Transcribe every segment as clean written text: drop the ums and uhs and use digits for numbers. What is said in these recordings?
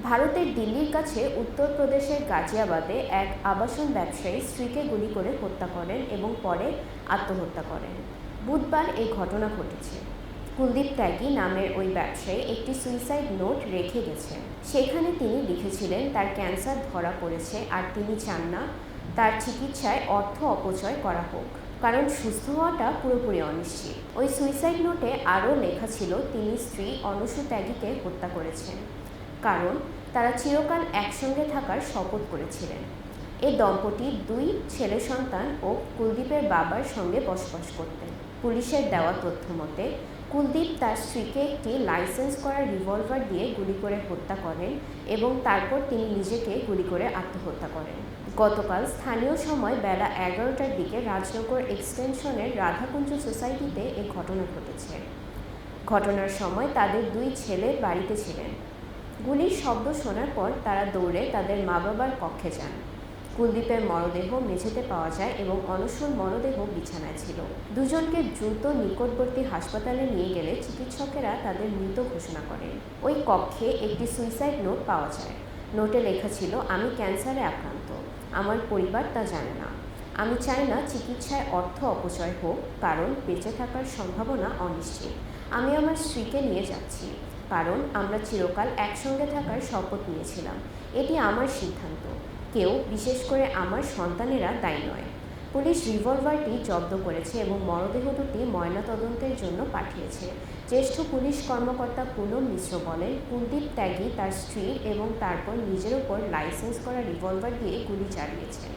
ভারতের দিল্লির কাছে উত্তরপ্রদেশের গাজিয়াবাদে এক আবাসন ব্যবসায়ী স্ত্রীকে গুলি করে হত্যা করেন এবং পরে আত্মহত্যা করেন। বুধবার এই ঘটনা ঘটেছে। কুলদীপ ত্যাগী নামের ওই ব্যবসায়ী একটি সুইসাইড নোট রেখে গেছেন। সেখানে তিনি লিখেছিলেন তার ক্যান্সার ধরা পড়েছে আর তিনি চান না তার চিকিৎসায় অর্থ অপচয় করা হোক, কারণ সুস্থ হওয়াটা পুরোপুরি অনিশ্চিত। ওই সুইসাইড নোটে আরও লেখা ছিল তিনি স্ত্রী অনুসু ত্যাগীকে হত্যা করেছেন কারণ তারা চিরকাল একসঙ্গে থাকার শপথ করেছিলেন। এই দম্পতি 2 ছেলে সন্তান ও কুলদীপের বাবার সঙ্গে বসবাস করতেন। পুলিশের দেওয়া তথ্য মতে কুলদীপ তার স্ত্রীকে একটি লাইসেন্স করা রিভলভার দিয়ে গুলি করে হত্যা করেন এবং তারপর তিনি নিজেকে গুলি করে আত্মহত্যা করেন। গতকাল স্থানীয় সময় বেলা 11টার দিকে রাজনগর এক্সটেনশনের রাধাকুঞ্জ সোসাইটিতে এই ঘটনা ঘটেছে। ঘটনার সময় তাদের 2 ছেলে বাড়িতে ছিলেন। গুলির শব্দ শোনার পর তারা দৌড়ে তাদের মা বাবার কক্ষে যান। কুলদীপের মরদেহ মেঝেতে পাওয়া যায় এবং অনুসুর মরদেহ বিছানায় ছিল। দুজনকে দ্রুত নিকটবর্তী হাসপাতালে নিয়ে গেলে চিকিৎসকেরা তাদের মৃত ঘোষণা করেন। ওই কক্ষে একটি সুইসাইড নোট পাওয়া যায়। নোটে লেখা ছিল, আমি ক্যান্সারে আক্রান্ত, আমার পরিবার তা জানে না। আমি চাই না চিকিৎসায় অর্থ অপচয় হোক, কারণ বেঁচে থাকার সম্ভাবনা অনিশ্চিত। আমি আমার স্ত্রীকে নিয়ে যাচ্ছি কারণ আমরা চিরকাল একসঙ্গে থাকার শপথ নিয়েছিলাম। এটি আমার সিদ্ধান্ত, কেউ, বিশেষ করে আমার সন্তানেরা দায়ী নয়। পুলিশ রিভলভারটি জব্দ করেছে এবং মরদেহ দুটি ময়নাতদন্তের জন্য পাঠিয়েছে। জ্যেষ্ঠ পুলিশ কর্মকর্তা পুনম মিশ্র বলেন, কুলদীপ ত্যাগী তার স্ত্রীর এবং তারপর নিজের ওপর লাইসেন্স করা রিভলভার দিয়ে গুলি চালিয়েছেন।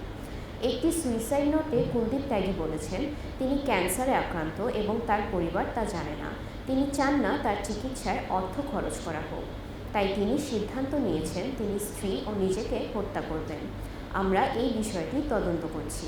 একটি সুইসাইড নোটে কুলদীপ ত্যাগী বলেছেন তিনি ক্যান্সারে আক্রান্ত এবং তার পরিবার তা জানে না। তিনি চান না তার চিকিৎসায় অর্থ খরচ করা হোক, তাই তিনি সিদ্ধান্ত নিয়েছেন তিনি স্ত্রী ও নিজেকে হত্যা করবেন। আমরা এই বিষয়টি তদন্ত করছি।